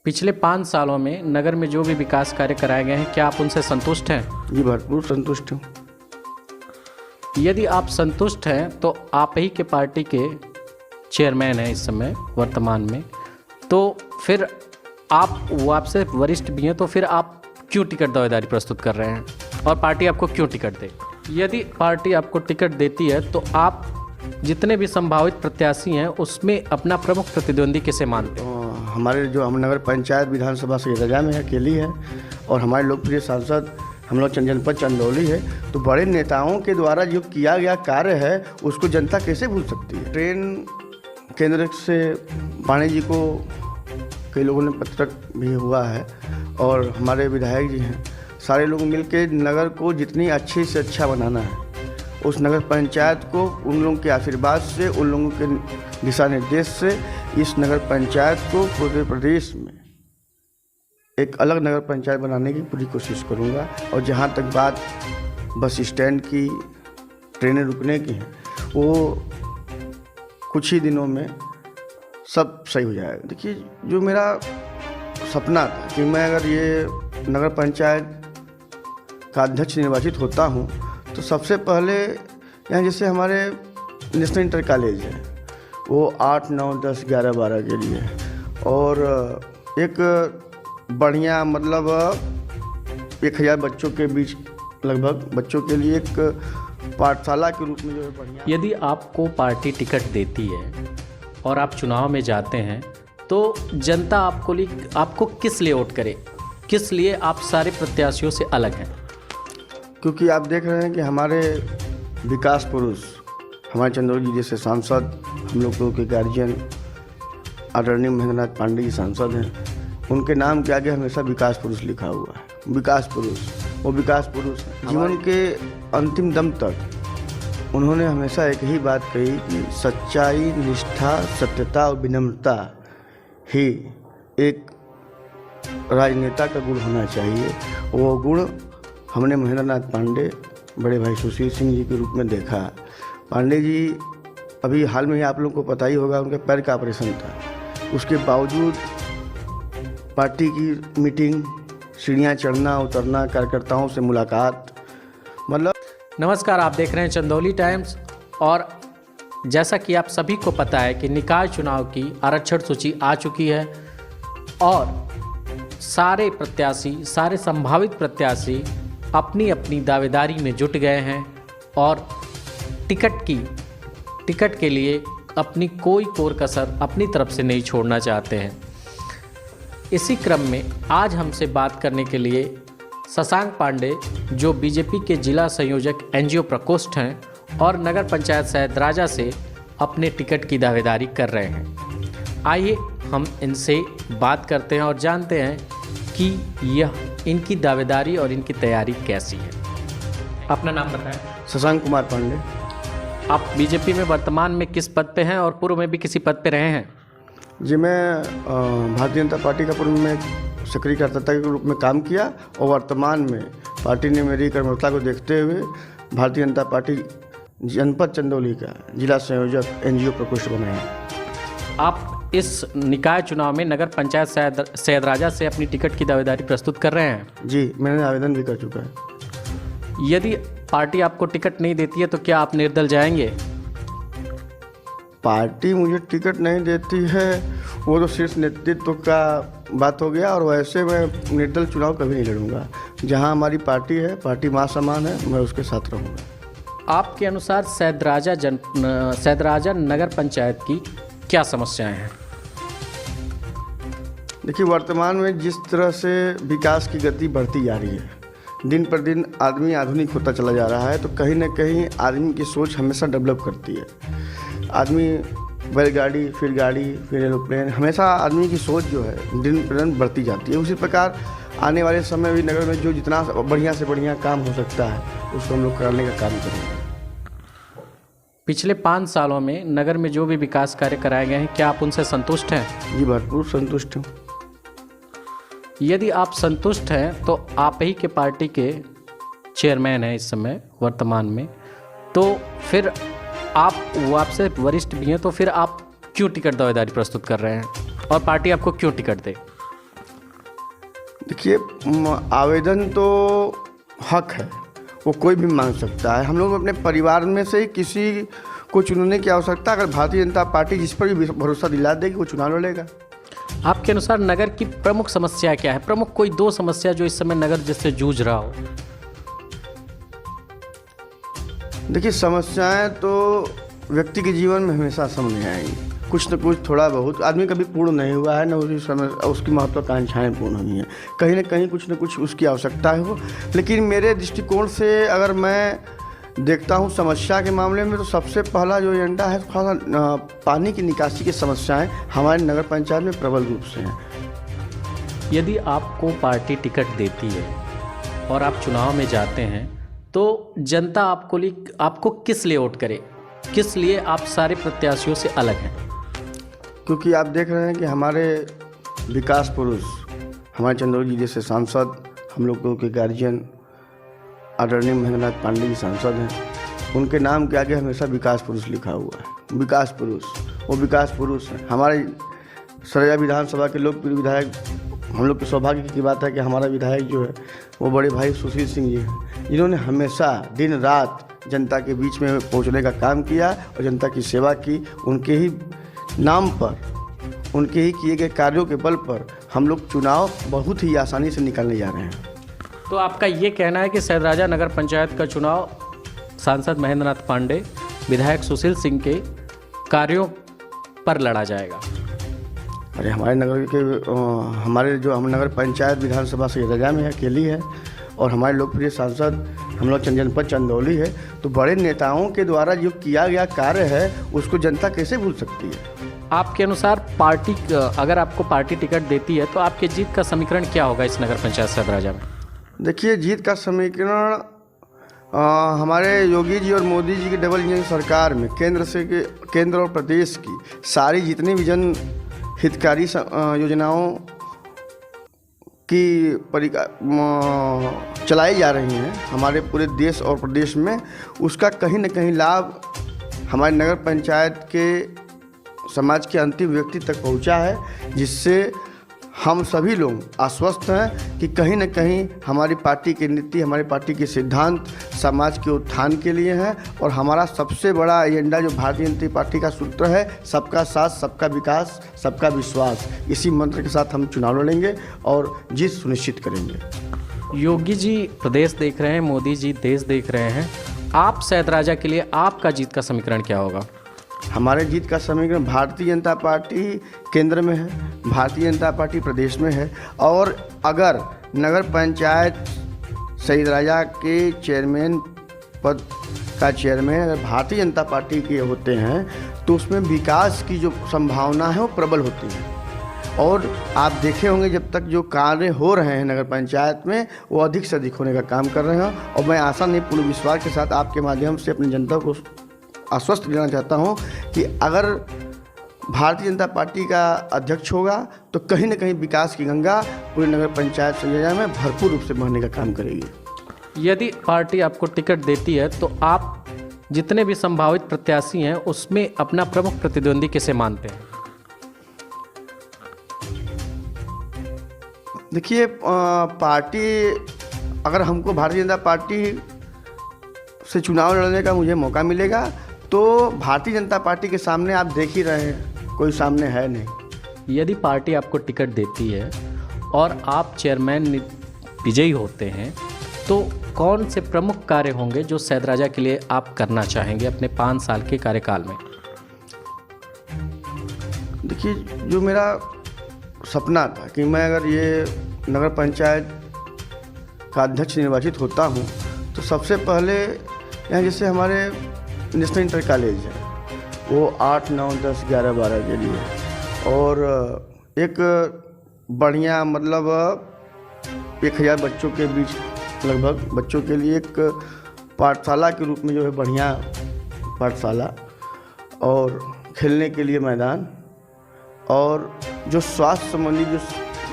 पिछले 5 सालों में नगर में जो भी विकास कार्य कराए गए हैं, क्या आप उनसे संतुष्ट हैं? जी भरपूर संतुष्ट हूँ। यदि आप संतुष्ट हैं तो आप ही के पार्टी के चेयरमैन हैं इस समय वर्तमान में, तो फिर आप वो आपसे वरिष्ठ भी हैं, तो फिर आप क्यों टिकट दावेदारी प्रस्तुत कर रहे हैं और पार्टी आपको क्यों टिकट दे? यदि पार्टी आपको टिकट देती है तो आप जितने भी संभावित प्रत्याशी हैं उसमें अपना प्रमुख प्रतिद्वंदी किसे मानते हैं? हमारे जो हम नगर पंचायत विधानसभा से रजा में अकेली है और हमारे लोकप्रिय सांसद हम लोग जनपद चंदौली है, तो बड़े नेताओं के द्वारा जो किया गया कार्य है उसको जनता कैसे भूल सकती है। ट्रेन केंद्र से पांडे जी को कई लोगों ने पत्रक भी हुआ है और हमारे विधायक जी हैं, सारे लोग मिलकर नगर को जितनी अच्छे से अच्छा बनाना है, उस नगर पंचायत को उन लोगों के आशीर्वाद से, उन लोगों के दिशा निर्देश से इस नगर पंचायत को पूरे प्रदेश में एक अलग नगर पंचायत बनाने की पूरी कोशिश करूंगा। और जहां तक बात बस स्टैंड की, ट्रेनें रुकने की हैं, वो कुछ ही दिनों में सब सही हो जाएगा। देखिए, जो मेरा सपना था कि मैं अगर ये नगर पंचायत का अध्यक्ष निर्वाचित होता हूँ तो सबसे पहले यहाँ जैसे हमारे नेशनल इंटर कॉलेज है, वो 8, 9, 10, 11, 12 के लिए, और एक बढ़िया मतलब 1000 बच्चों के बीच लगभग बच्चों के लिए एक पाठशाला के रूप में जो है बढ़िया। यदि आपको पार्टी टिकट देती है और आप चुनाव में जाते हैं तो जनता आपको किस लिए वोट करे, किस लिए आप सारे प्रत्याशियों से अलग हैं? क्योंकि आप देख रहे हैं कि हमारे विकास पुरुष, हमारे चंदौली जी जैसे सांसद, हम लोगों के गार्जियन आदरणीय महेंद्र नाथ पांडे जी सांसद हैं, उनके नाम के आगे हमेशा विकास पुरुष लिखा हुआ है। विकास पुरुष, वो विकास पुरुष हैं। जीवन के अंतिम दम तक उन्होंने हमेशा एक ही बात कही कि सच्चाई, निष्ठा, सत्यता और विनम्रता ही एक राजनेता का गुण होना चाहिए। वो गुण हमने महेंद्र नाथ पांडे, बड़े भाई सुशील सिंह जी के रूप में देखा। पांडे जी अभी हाल में ही आप लोगों को पता ही होगा, उनके पैर का ऑपरेशन था, उसके बावजूद पार्टी की मीटिंग, सीढ़ियाँ चढ़ना उतरना, कार्यकर्ताओं से मुलाकात, मतलब। नमस्कार, आप देख रहे हैं चंदौली टाइम्स। और जैसा कि आप सभी को पता है कि निकाय चुनाव की आरक्षण सूची आ चुकी है और सारे प्रत्याशी, सारे संभावित प्रत्याशी अपनी अपनी दावेदारी में जुट गए हैं और टिकट के लिए अपनी कोई कोर कसर अपनी तरफ से नहीं छोड़ना चाहते हैं। इसी क्रम में आज हमसे बात करने के लिए शशांक पांडे, जो बीजेपी के जिला संयोजक एनजीओ प्रकोष्ठ हैं और नगर पंचायत सैदराजा से अपने टिकट की दावेदारी कर रहे हैं। आइए हम इनसे बात करते हैं और जानते हैं कि यह इनकी दावेदारी और इनकी तैयारी कैसी है। अपना नाम बताएं। शशांक कुमार पांडे। आप बीजेपी में वर्तमान में किस पद पे हैं और पूर्व में भी किसी पद पे रहे हैं? जी, मैं भारतीय जनता पार्टी का पूर्व में सक्रिय कार्यकर्ता के रूप में काम किया और वर्तमान में पार्टी ने मेरी कर्मठता को देखते हुए भारतीय जनता पार्टी जनपद चंदौली का जिला संयोजक एनजीओ प्रकोष्ठ बनाया। आप इस निकाय चुनाव में नगर पंचायत सैदराजा से अपनी टिकट की दावेदारी प्रस्तुत कर रहे हैं? जी, मैंने आवेदन भी कर चुका है। यदि पार्टी आपको टिकट नहीं देती है तो क्या आप निर्दल जाएंगे? पार्टी मुझे टिकट नहीं देती है वो तो शीर्ष नेतृत्व का बात हो गया, और वैसे मैं निर्दल चुनाव कभी नहीं लड़ूंगा। जहां हमारी पार्टी है, पार्टी मां समान है, मैं उसके साथ रहूँगा। आपके अनुसार सैदराजा नगर पंचायत की क्या समस्याएं हैं? देखिए, वर्तमान में जिस तरह से विकास की गति बढ़ती जा रही है, दिन पर दिन आदमी आधुनिक होता चला जा रहा है, तो कहीं ना कहीं आदमी की सोच हमेशा डेवलप करती है। आदमी बैलगाड़ी, फिर गाड़ी, फिर एरोप्लेन, हमेशा आदमी की सोच जो है दिन पर दिन बढ़ती जाती है। उसी प्रकार आने वाले समय भी नगर में जो जितना बढ़िया से बढ़िया काम हो सकता है उसको हम लोग करने का काम करेंगे। पिछले 5 सालों में नगर में जो भी विकास कार्य कराए गए हैं, क्या आप उनसे संतुष्ट हैं? जी, भरपूर संतुष्ट हूँ। यदि आप संतुष्ट हैं तो आप ही के पार्टी के चेयरमैन हैं इस समय वर्तमान में, तो फिर आप वो आपसे वरिष्ठ भी हैं, तो फिर आप क्यों टिकट दावेदारी प्रस्तुत कर रहे हैं और पार्टी आपको क्यों टिकट दे? देखिए, आवेदन तो हक है, वो कोई भी मांग सकता है। हम लोग अपने परिवार में से ही किसी को चुनने की आवश्यकता, अगर भारतीय जनता पार्टी जिस पर भी भरोसा दिला देगी वो चुनाव लड़ेगा। आपके अनुसार नगर की प्रमुख समस्या क्या है? प्रमुख कोई 2 समस्या जो इस समय नगर जिससे जूझ रहा हो। देखिए, समस्याएं तो व्यक्ति के जीवन में हमेशा सामने आएंगी, कुछ न कुछ, थोड़ा बहुत। आदमी कभी पूर्ण नहीं हुआ है, न उसकी महत्वाकांक्षाएं पूर्ण हुई हैं। कहीं न कहीं कुछ न कुछ उसकी आवश्यकता है वो। लेकिन मेरे दृष्टिकोण से अगर मैं देखता हूँ समस्या के मामले में, तो सबसे पहला जो एजेंडा है थोड़ा सा पानी की निकासी की समस्याएं हमारे नगर पंचायत में प्रबल रूप से हैं। यदि आपको पार्टी टिकट देती है और आप चुनाव में जाते हैं तो जनता आपको किस लिए वोट करे? किस लिए आप सारे प्रत्याशियों से अलग हैं? क्योंकि आप देख रहे हैं कि हमारे विकास पुरुष, हमारे चंदौली जी जैसे सांसद, हम लोगों के गार्जियन आदरणीय महेंद्र नाथ पांडे जी सांसद हैं, उनके नाम के आगे हमेशा विकास पुरुष लिखा हुआ है। विकास पुरुष, वो विकास पुरुष हैं। हमारे सरैया विधानसभा के लोकप्रिय विधायक, हम लोग के सौभाग्य की बात है कि हमारा विधायक जो है वो बड़े भाई सुशील सिंह जी हैं, जिन्होंने हमेशा दिन रात जनता के बीच में पहुंचने का काम किया और जनता की सेवा की। उनके ही नाम पर, उनके ही किए गए कार्यों के बल पर हम लोग चुनाव बहुत ही आसानी से निकालने जा रहे हैं। तो आपका ये कहना है कि सैदराजा नगर पंचायत का चुनाव सांसद महेंद्र नाथ पांडे, विधायक सुशील सिंह के कार्यों पर लड़ा जाएगा? अरे हमारे हम नगर पंचायत विधानसभा सैदराजा में अकेली है, और हमारे लोकप्रिय सांसद हम लोग जनपद चंदौली है। तो बड़े नेताओं के द्वारा जो किया गया कार्य है उसको जनता कैसे भूल सकती है? आपके अनुसार पार्टी, अगर आपको पार्टी टिकट देती है तो आपके जीत का समीकरण क्या होगा इस नगर पंचायत सैदराजा में? देखिए, जीत का समीकरण हमारे योगी जी और मोदी जी की डबल इंजन सरकार में केंद्र और प्रदेश की सारी जितनी भी जन हितकारी योजनाओं की चलाई जा रही हैं हमारे पूरे देश और प्रदेश में, उसका कहीं न कहीं लाभ हमारे नगर पंचायत के समाज के अंतिम व्यक्ति तक पहुंचा है, जिससे हम सभी लोग आश्वस्त हैं कि कहीं न कहीं हमारी पार्टी की नीति, हमारी पार्टी के सिद्धांत समाज के उत्थान के लिए हैं। और हमारा सबसे बड़ा एजेंडा जो भारतीय जनता पार्टी का सूत्र है, सबका साथ, सबका विकास, सबका विश्वास, इसी मंत्र के साथ हम चुनाव लड़ेंगे और जीत सुनिश्चित करेंगे। योगी जी प्रदेश देख रहे हैं, मोदी जी देश देख रहे हैं, आप सैदराजा के लिए आपका जीत का समीकरण क्या होगा? हमारे जीत का समीकरण भारतीय जनता पार्टी केंद्र में है, भारतीय जनता पार्टी प्रदेश में है, और अगर नगर पंचायत सैदराजा के चेयरमैन पद का चेयरमैन अगर भारतीय जनता पार्टी के होते हैं तो उसमें विकास की जो संभावना है वो प्रबल होती है। और आप देखे होंगे जब तक जो कार्य हो रहे हैं नगर पंचायत में वो अधिक से अधिक होने का काम कर रहे हैं। और मैं आशा नहीं, पूर्ण विश्वास के साथ आपके माध्यम से अपनी जनता को आश्वस्त देना चाहता हूं कि अगर भारतीय जनता पार्टी का अध्यक्ष होगा तो कहीं न कहीं विकास की गंगा पूरे नगर पंचायत सैदराजा में भरपूर रूप से बहने का काम करेगी। यदि पार्टी आपको टिकट देती है तो आप जितने भी संभावित प्रत्याशी हैं उसमें अपना प्रमुख प्रतिद्वंदी किसे मानते हैं? देखिए, पार्टी, अगर हमको भारतीय जनता पार्टी से चुनाव लड़ने का मुझे मौका मिलेगा तो भारतीय जनता पार्टी के सामने आप देख ही रहे हैं, कोई सामने है नहीं। यदि पार्टी आपको टिकट देती है और आप चेयरमैन विजयी होते हैं तो कौन से प्रमुख कार्य होंगे जो सैदराजा के लिए आप करना चाहेंगे अपने 5 साल के कार्यकाल में? देखिए, जो मेरा सपना था कि मैं अगर ये नगर पंचायत का अध्यक्ष निर्वाचित होता हूँ तो सबसे पहले यहाँ जैसे हमारे नेशनल इंटर कॉलेज है वो 8, 9, 10, 11, 12 के लिए, और एक बढ़िया मतलब 1000 बच्चों के बीच लगभग बच्चों के लिए एक पाठशाला के रूप में जो है बढ़िया पाठशाला, और खेलने के लिए मैदान, और जो स्वास्थ्य संबंधी जो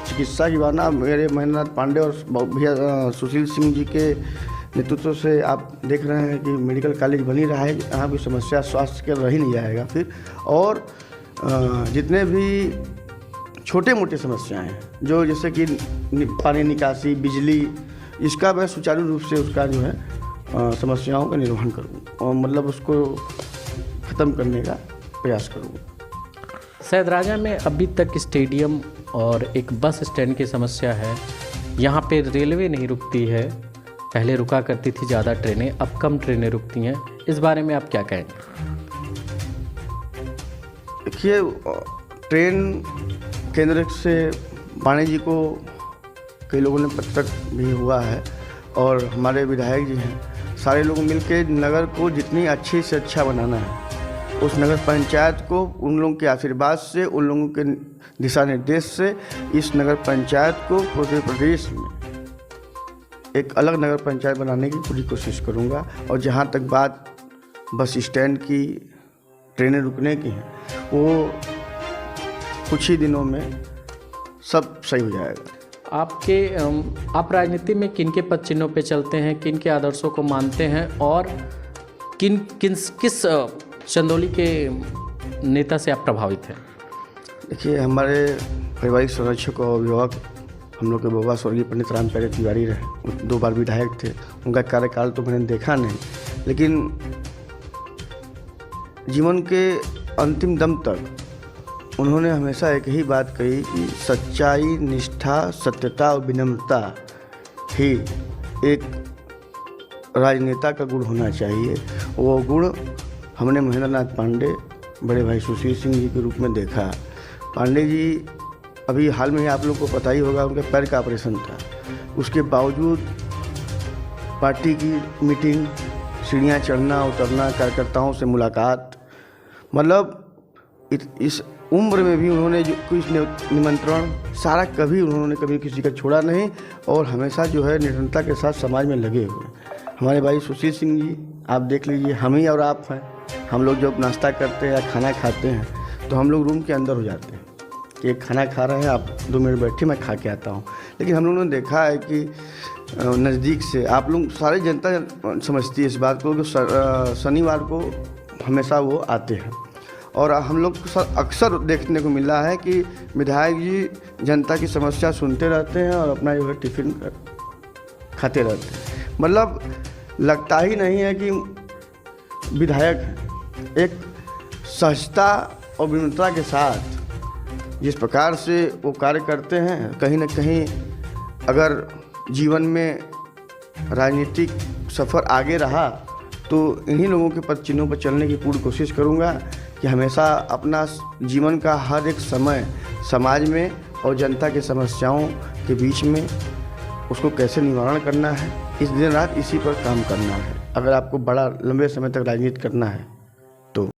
चिकित्सा की बात ना मेरे महेंद्र नाथ पांडे और भैया सुशील सिंह जी के नेतृत्व से आप देख रहे हैं कि मेडिकल कॉलेज बन ही रहा है, यहाँ कोई समस्या स्वास्थ्य के रह ही नहीं जाएगा फिर। और जितने भी छोटे मोटे समस्याएं हैं जो जैसे कि पानी निकासी, बिजली, इसका मैं सुचारू रूप से उसका जो है समस्याओं का निर्वहन करूँ और मतलब उसको ख़त्म करने का प्रयास करूँ। सैदराजा में अभी तक स्टेडियम और एक बस स्टैंड की समस्या है। यहाँ पे रेलवे नहीं रुकती है, पहले रुका करती थी ज़्यादा ट्रेनें, अब कम ट्रेनें रुकती हैं। इस बारे में आप क्या कहेंगे? देखिए, ट्रेन केंद्र से पांडे जी को कई लोगों ने पत्र भी हुआ है और हमारे विधायक जी हैं, सारे लोग मिलकर नगर को जितनी अच्छे से अच्छा बनाना है, उस नगर पंचायत को उन लोगों के आशीर्वाद से, उन लोगों के दिशा निर्देश से इस नगर पंचायत को पूरे प्रदेश में एक अलग नगर पंचायत बनाने की पूरी कोशिश करूंगा। और जहां तक बात बस स्टैंड की, ट्रेनें रुकने की है, वो कुछ ही दिनों में सब सही हो जाएगा। आप राजनीति में किन के पद चिन्हों पे चलते हैं, किन के आदर्शों को मानते हैं और किस चंदौली के नेता से आप प्रभावित हैं? देखिए, हमारे पारिवारिक संरक्षक और अभिभावक हम लोग के बाबा स्वर्गीय पंडित रामचंद्र तिवारी रहे, 2 बार विधायक थे। उनका कार्यकाल तो मैंने देखा नहीं, लेकिन जीवन के अंतिम दम तक उन्होंने हमेशा एक ही बात कही कि सच्चाई, निष्ठा, सत्यता और विनम्रता ही एक राजनेता का गुण होना चाहिए। वो गुण हमने महेंद्र नाथ पांडे, बड़े भाई सुशील सिंह जी के रूप में देखा। पांडे जी अभी हाल में ही आप लोग को पता ही होगा, उनके पैर का ऑपरेशन था, उसके बावजूद पार्टी की मीटिंग, सीढ़ियाँ चढ़ना उतरना, कार्यकर्ताओं से मुलाकात, मतलब इस उम्र में भी उन्होंने जो कुछ निमंत्रण सारा कभी किसी का छोड़ा नहीं और हमेशा जो है निरंतरता के साथ समाज में लगे हुए। हमारे भाई सुशील सिंह जी, आप देख लीजिए, हम ही और आप हैं, हम लोग जब नाश्ता करते हैं या खाना खाते हैं तो हम लोग रूम के अंदर हो जाते हैं कि खाना खा रहे हैं, आप 2 मिनट बैठिए, मैं खा के आता हूँ। लेकिन हम लोगों ने देखा है कि नज़दीक से आप लोग, सारी जनता समझती है इस बात को कि शनिवार को हमेशा वो आते हैं और हम लोग अक्सर देखने को मिला है कि विधायक जी जनता की समस्या सुनते रहते हैं और अपना जो है टिफ़िन खाते रहते हैं। मतलब लगता ही नहीं है कि विधायक हैं। एक सहजता और विनम्रता के साथ जिस प्रकार से वो कार्य करते हैं, कहीं ना कहीं अगर जीवन में राजनीतिक सफ़र आगे रहा तो इन्हीं लोगों के पद चिन्हों पर चलने की पूरी कोशिश करूंगा कि हमेशा अपना जीवन का हर एक समय समाज में और जनता की समस्याओं के बीच में उसको कैसे निवारण करना है, इस दिन रात इसी पर काम करना है। अगर आपको बड़ा लंबे समय तक राजनीति करना है